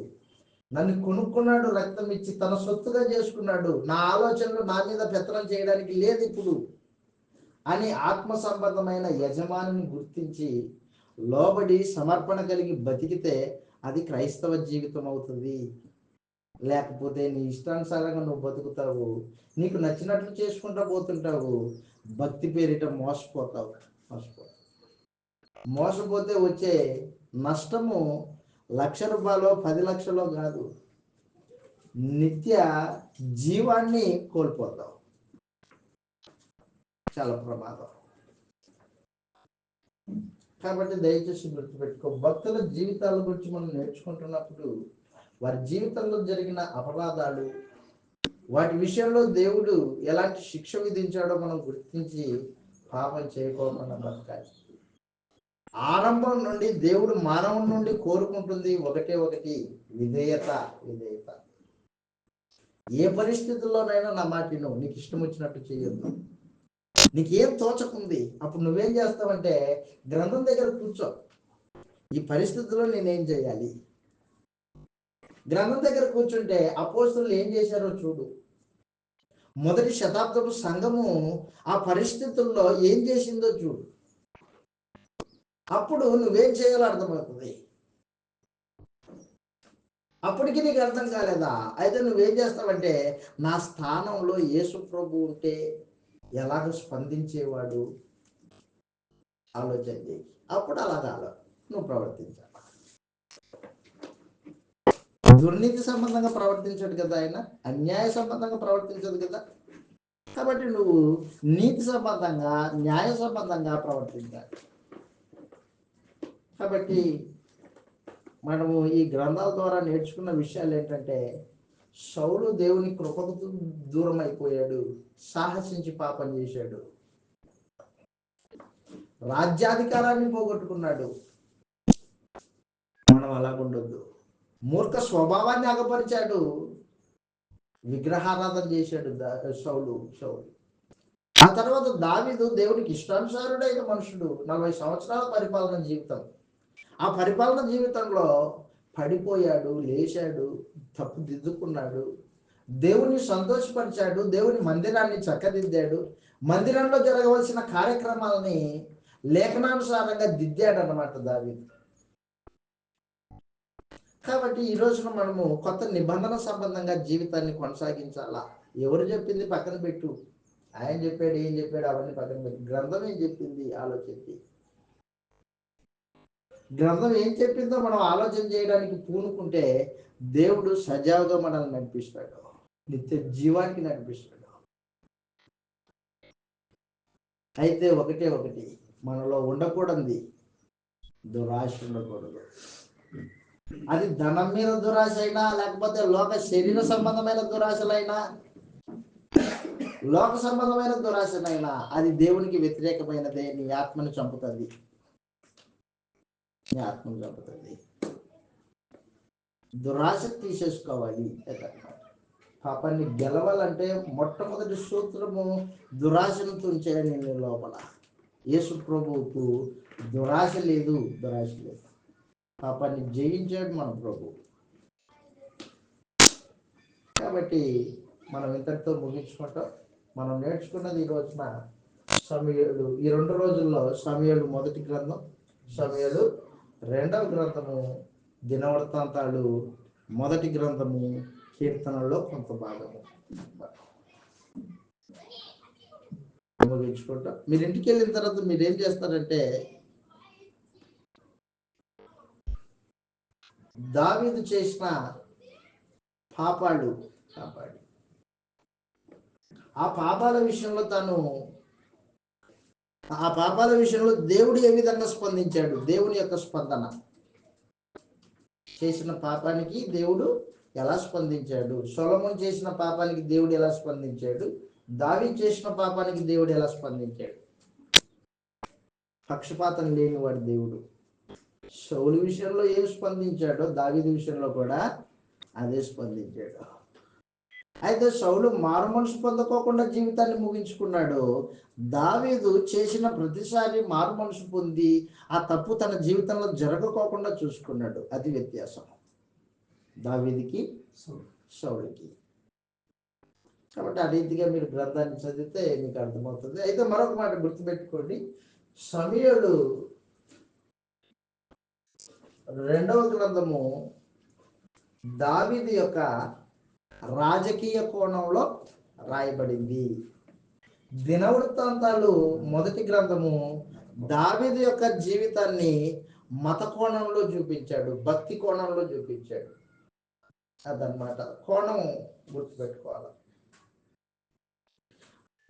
నన్ను కొనుక్కున్నాడు, రక్తం ఇచ్చి తన సొత్తుగా చేసుకున్నాడు. నా ఆలోచనలు నా మీద పెత్తనం చేయడానికి లేదు ఇప్పుడు అని ఆత్మ సంబంధమైన యజమానిని గుర్తించి లోబడి సమర్పణ కలిగి బతికితే అది క్రైస్తవ జీవితం అవుతుంది. లేకపోతే నీ ఇష్టానుసారంగా నువ్వు బతుకుతావు, నీకు నచ్చినట్లు చేసుకుంటూ పోతుంటావు, భక్తి పేరిట మోసపోతావు. మోసపోతే వచ్చే నష్టము 1,00,000 రూపాయలు 10 లక్షలో కాదు, నిత్య జీవాన్ని కోల్పోతావు. చాలా ప్రమాదం. కాబట్టి దయచేసి గుర్తుపెట్టుకో, భక్తుల జీవితాల గురించి మనం నేర్చుకుంటున్నప్పుడు వారి జీవితంలో జరిగిన అపరాధాలు, వాటి విషయంలో దేవుడు ఎలాంటి శిక్ష విధించాడో మనం గుర్తించి పాపం చేయకోకుండా బతకాలి. ఆరంభం నుండి దేవుడు మానవుడి నుండి కోరుకుంటుంది ఒకటి, విధేయత. ఏ పరిస్థితుల్లోనైనా నా మాట నువ్వు నీకు ఇష్టం వచ్చినట్టు చేయొద్దు. నీకేం తోచకుంది, అప్పుడు నువ్వేం చేస్తావంటే గ్రంథం దగ్గర కూర్చో. ఈ పరిస్థితుల్లో నేనేం చేయాలి? గ్రంథం దగ్గర కూర్చుంటే అపోస్తలులు ఏం చేశారో చూడు. మొదటి శతాబ్దపు సంఘము ఆ పరిస్థితుల్లో ఏం చేసిందో చూడు. అప్పుడు నువ్వేం చేయాలో అర్థమవుతుంది. అప్పటికి నీకు అర్థం కాలేదా? అయితే నువ్వేం చేస్తావంటే నా స్థానంలో యేసు ప్రభు ఉంటే ఎలాగ స్పందించేవాడు ఆలోచన చేయి. అప్పుడు అలాగా నువ్వు ప్రవర్తించాలి. దుర్నీతి సంబంధంగా ప్రవర్తించడు కదా ఆయన, అన్యాయ సంబంధంగా ప్రవర్తించదు కదా. కాబట్టి నువ్వు నీతి సంబంధంగా, న్యాయ సంబంధంగా ప్రవర్తించాలి. కాబట్టి మనము ఈ గ్రంథాల ద్వారా నేర్చుకున్న విషయాలు ఏంటంటే, సౌలు దేవుని కృపకు దూరం అయిపోయాడు, సాహసించి పాపం చేశాడు, రాజ్యాధికారాన్ని పోగొట్టుకున్నాడు. మనం అలాగుండొద్దు. మూర్ఖ స్వభావాన్ని అగపరిచాడు, విగ్రహారాధన చేశాడు సౌలు. ఆ తర్వాత దావీదు దేవునికి ఇష్టానుసారుడైన మనుషుడు, 40 సంవత్సరాల పరిపాలన జీవితం. ఆ పరిపాలన జీవితంలో పడిపోయాడు, లేచాడు, తప్పు దిద్దుకున్నాడు, దేవుని సంతోషపరిచాడు, దేవుని మందిరాన్ని చక్కదిద్దాడు, మందిరంలో జరగవలసిన కార్యక్రమాలని లేఖనానుసారంగా దిద్దాడు అన్నమాట దావీదు. కాబట్టి ఈ రోజున మనము కొత్త నిబంధన సంబంధంగా జీవితాన్ని కొనసాగించాలా. ఎవరు చెప్పింది పక్కన పెట్టు, ఆయన చెప్పాడు ఏం చెప్పాడు అవన్నీ పక్కన పెట్టు. గ్రంథం ఏం చెప్పింది ఆలోచించి, గ్రంథం ఏం చెప్పిందో మనం ఆలోచన చేయడానికి పూనుకుంటే దేవుడు సజావుగా మనల్ని నడిపిస్తాడు, నిత్య జీవానికి నడిపిస్తాడు. అయితే ఒకటి మనలో ఉండకూడదు, దురాశ ఉండకూడదు. అది ధనం మీద దురాశ అయినా, లేకపోతే లోక శరీర సంబంధమైన దురాశలైనా, లోక సంబంధమైన దురాశనైనా, అది దేవునికి వ్యతిరేకమైనదే. నీ ఆత్మను చంపుతుంది. దురాశ తీసేసుకోవాలి. పాపాన్ని గెలవాలంటే మొట్టమొదటి సూత్రము దురాశను తుంచేయని నీ లోపల. యేసు ప్రభువుకు దురాశ లేదు. పాపాన్ని జయించాడు మన ప్రభు. కాబట్టి మనం ఇంతటితో ముగించుకుంటాం. మనం నేర్చుకున్నది ఈ రోజున సమూయేలు, ఈ 2 రోజుల్లో సమూయేలు మొదటి గ్రంథం, సమూయేలు 2వ గ్రంథము, దినవృత్తాంతాలు మొదటి గ్రంథము, కీర్తనల్లో కొంత భాగము. ముగించుకుంటాం. మీరు ఇంటికి వెళ్ళిన తర్వాత మీరు ఏం చేస్తారంటే, దావీదు చేసిన పాపాలు కాపాడి ఆ పాపాల విషయంలో దేవుడు ఏ విధంగా స్పందించాడు, దేవుని యొక్క స్పందన, చేసిన పాపానికి దేవుడు ఎలా స్పందించాడు, సొలొమోను చేసిన పాపానికి దేవుడు ఎలా స్పందించాడు, దావీదు చేసిన పాపానికి దేవుడు ఎలా స్పందించాడు. పక్షపాతం లేనివాడు దేవుడు. సౌలు విషయంలో ఏం స్పందించాడో దావీదు విషయంలో కూడా అదే స్పందించాడు. అయితే సౌలు మారు మనసు పొందుకోకుండా జీవితాన్ని ముగించుకున్నాడు. దావీదు చేసిన ప్రతిసారి మారు మనసు పొంది ఆ తప్పు తన జీవితంలో జరగకోకుండా చూసుకున్నాడు. అది వ్యత్యాసం దావీదుకి సౌలుకి. కాబట్టి ఆ రీతిగా మీరు గ్రంథాన్ని చదివితే మీకు అర్థమవుతుంది. అయితే మరొక మాట గుర్తుపెట్టుకోండి, సమూయేలు 2వ గ్రంథము దావీదు యొక్క రాజకీయ కోణంలో రాయబడింది. దినవృత్తాంతాలు 1వ గ్రంథము దావీదు యొక్క జీవితాన్ని మత కోణంలో చూపించాడు, భక్తి కోణంలో చూపించాడు. అదనమాట కోణం గుర్తుపెట్టుకోవాలి.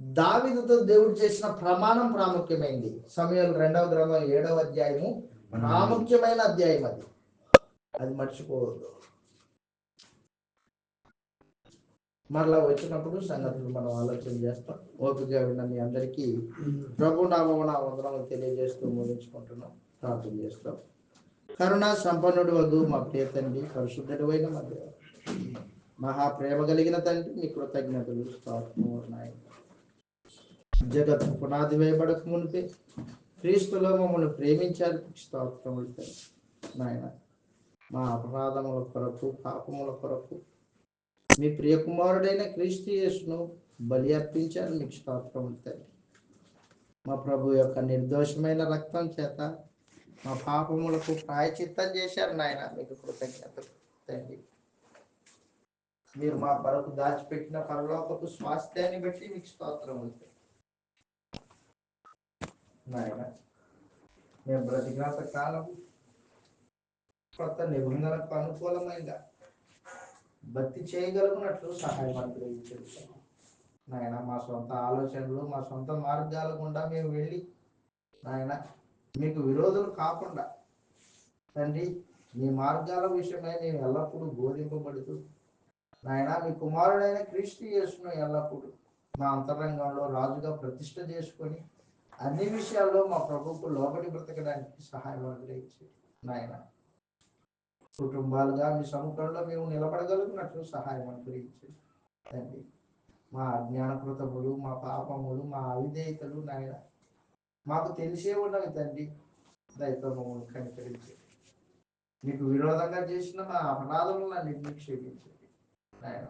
దావీదుతో దేవుడు చేసిన ప్రమాణం ప్రాముఖ్యమైంది. సమూయేలు 2వ గ్రంథం 7వ అధ్యాయము ప్రాముఖ్యమైన అధ్యాయం. అది మర్చిపోవద్దు. మరలా వచ్చినప్పుడు సంగతులు మనం ఆలోచన చేస్తాం. ఓపికగా విన్న మీ అందరికీ ప్రభు నామమున వందనములు తెలియజేస్తూ ముగించుకుంటున్నాం, ప్రార్థన చేస్తాం. కరుణా సంపన్నుడు వద్దు మా ప్రియ తండ్రి, పరిశుద్ధుడు అయిన మా దేవ, మహా ప్రేమ కలిగిన తండ్రి, మీ కృతజ్ఞతలు స్తోత్రములు. జగత్తు పునాది వేయబడక మునిపే క్రీస్తులో మమ్మల్ని ప్రేమించారు. స్తోత్రములు తండ్రి. నాయన, మా అపరాధముల కొరకు, పాపముల కొరకు మీ ప్రియ కుమారుడైన క్రీస్తు యేసును బలి అర్పించారు. మీకు స్తోత్రములు తండ్రి. మా ప్రభు యొక్క నిర్దోషమైన రక్తం చేత మా పాపములకు ప్రాయచిత్తం చేశారు. నాయన, మీకు కృతజ్ఞతలు తండ్రి. మీరు మా కొరకు దాచిపెట్టిన పరలోకపు స్వాస్థ్యాన్ని బట్టి మీకు స్తోత్రములు నాయన. మేము బ్రతికినంత కాలం కొత్త నిబంధనకు అనుకూలమైనగా భక్తి చేయగలుగునట్లు సహాయం అనుగ్రహించండి నాయన. మా సొంత ఆలోచనలు, మా సొంత మార్గాల గుండా మేము వెళ్ళి నాయన మీకు విరోధులు కాకుండా తండ్రి, మీ మార్గాల విషయమై మేము ఎల్లప్పుడూ బోధింపబడుతూ నాయన మీ కుమారుడైన క్రీస్తు యేసును ఎల్లప్పుడూ మా అంతరంగంలో రాజుగా ప్రతిష్ఠ చేసుకొని అన్ని విషయాల్లో మా ప్రభువుకు లోబడి బ్రతకడానికి సహాయం అనుగ్రహించండి నాయన. కుటుంబాలుగా మీ సముఖంలో మేము నిలబడగలుగునట్లు సహాయం అనుగ్రహించండి తండ్రి. మా అజ్ఞానకృతములు, మా పాపములు, మా అవిధేయతలు నాయన మాకు తెలిసే ఉన్నవి తండ్రి. దయతో మమ్మల్ని కనికరించండి. మీకు విరోధంగా చేసిన మా అపరాధములను అన్నింటినీ క్షమించండి నాయన.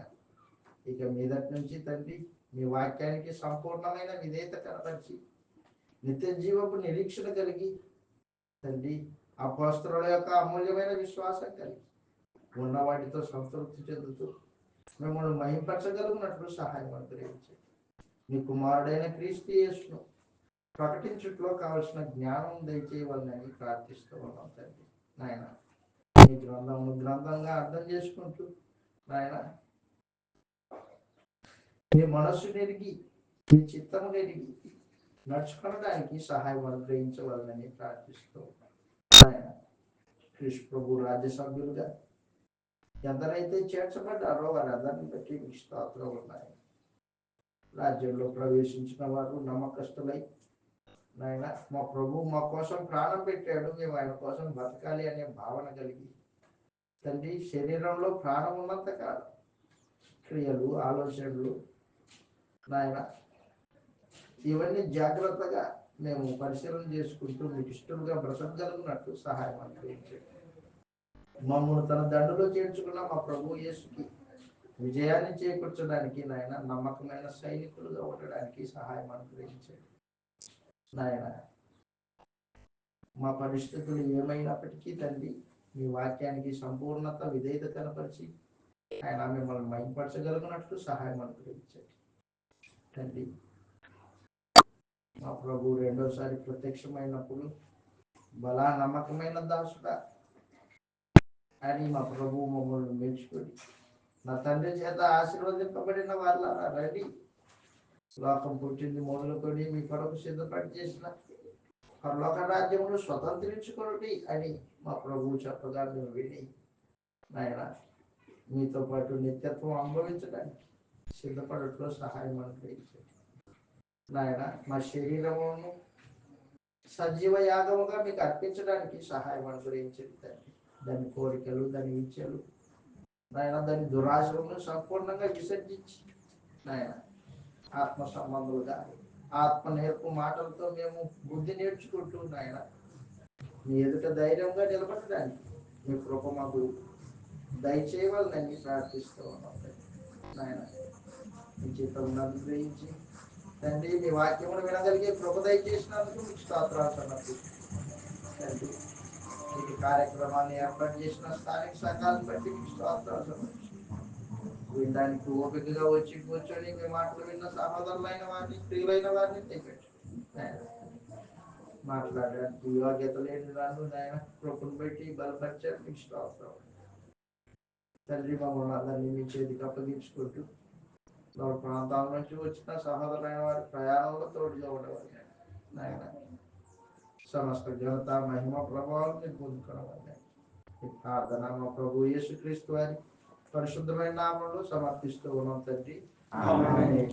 ఇక మీదటి నుంచి తండ్రి మీ వాక్యానికి సంపూర్ణమైన విధేయత కనపరిచి నిత్య జీవపు నిరీక్షణ కలిగి తండ్రి అపోస్తలుల యొక్క అమూల్యమైన విశ్వాసం కలిగి ఉన్న వాటితో సంతృప్తి చెందుతూ మిమ్మల్ని మహింపరచగలిగినట్లు సహాయం అనుగ్రహించండి. మీ కుమారుడైన క్రీస్తు యేసును ప్రకటించుట్లో కావలసిన జ్ఞానం దయచేయవాలని ప్రార్థిస్తూ ఉన్నాం తండ్రి నాయన. మీ గ్రంథంగా అర్థం చేసుకుంటూ నాయన మీ మనస్సు నెరిగి మీ చిత్తము నెరిగి నడుచుకోవడానికి సహాయం అనుగ్రహించవాలని ప్రార్థిస్తూ నాయన. కృష్ణ ప్రభు రాజ్యసభ్యులుగా ఎందరైతే చేర్చబడ్డారో వారందరిని బట్టి మీకు స్తోత్రం ఉన్నాయి. రాజ్యంలో ప్రవేశించిన వారు నమ్మకస్తులై నాయన మా ప్రభు మా కోసం ప్రాణం పెట్టాడు, మేము ఆయన కోసం బతకాలి అనే భావన కలిగి తండ్రి శరీరంలో ప్రాణం ఉన్నంత కాలం క్రియలు, ఆలోచనలు నాయన ఇవన్నీ జాగ్రత్తగా మేము పరిశీలన చేసుకుంటూ మీకు ఇష్టంగా బ్రతకగలిగినట్టు సహాయం అనుగ్రహించండి. మమ్మల్ని తన దండులో చేర్చుకున్న మా ప్రభు యేసుకి విజయాన్ని చేకూర్చడానికి నాయన నమ్మకమైన సైనికులుగా ఉండడానికి సహాయం అనుగ్రహించండి నాయన. మా పరిస్థితులు ఏమైనప్పటికీ తండ్రి మీ వాక్యానికి సంపూర్ణత విధేయత కనపరిచి ఆయన మిమ్మల్ని మహింపరచగలిగినట్లు సహాయం అనుగ్రహించండి తండ్రి. ప్రభు రెండోసారి ప్రత్యక్షమైనప్పుడు బలా నమ్మకమైన దాసుడా అని మా ప్రభు మమ్మల్ని మెచ్చుకొని నా తండ్రి చేత ఆశీర్వదింపబడిన వాళ్ళ రండి, లోకం పుట్టింది మొదలుకొని మీ కొరకు సిద్ధపడి చేసిన పరలోక రాజ్యమును స్వతంత్రించుకోండి అని మా ప్రభువు చెప్పగా మేము విని నాయన మీతో పాటు నిత్యత్వం అనుభవించడానికి సిద్ధపడట్లో సహాయం అనుగ్రహించండి నాయన. మా శరీరమును సజీవ యాగముగా మీకు అర్పించడానికి సహాయం అనుగ్రహించండి. దాని కోరికలు, దాని ఇచ్చలు నాయన, దాని దురాశలను సంపూర్ణంగా విసర్జించి నాయన ఆత్మ సంబంధులుగా ఆత్మ నేర్పు మాటలతో మేము బుద్ధి నేర్చుకుంటూ నాయన మీ ఎదుట ధైర్యంగా నిలబడడానికి మీ కృప మాకు దయచేయవాలని ప్రార్థిస్తూ ఉన్నాం నాయన. మీ చిత్తం అనుగ్రహించి తండ్రి మీ వాక్యమును వినగలిగే కృప దయచేసినందుకు మీకు స్తోత్రాలు సమర్పిస్తున్నాం తండ్రి. ఈ కార్యక్రమాన్ని ఏర్పాటు చేసిన స్థానిక సంఘాలను బట్టి మీకు స్తోత్రాలు సమర్పిస్తున్నాం. వినడానికి ఓపికగా వచ్చి కూర్చొని మీ మాటలు విన్న సహోదరులైన వారిని, స్త్రీలైన వారిని తెగట్టు మాట్లాడడానికి యోగ్యత లేని నన్ను నాయన కృపను బట్టి బలపరిచారు. మీకు స్తోత్రం తండ్రి. మమ్మల్ని అందరినీ మీ చేతికి అప్పగించుకుంటూ ప్రాంతాల నుంచి వచ్చిన సహోదరులైన వారి ప్రయాణంలో తోడుగా ఉండవాలి నాయన. సమస్త ఘనత మహిమ ప్రభావం మీరు పొందుకోవాలి. ప్రార్థన మా ప్రభు యేసుక్రీస్తు వారి పరిశుద్ధమైన నామంలో సమర్పిస్తూ ఉన్నాం తండ్రి. ఆమేన్.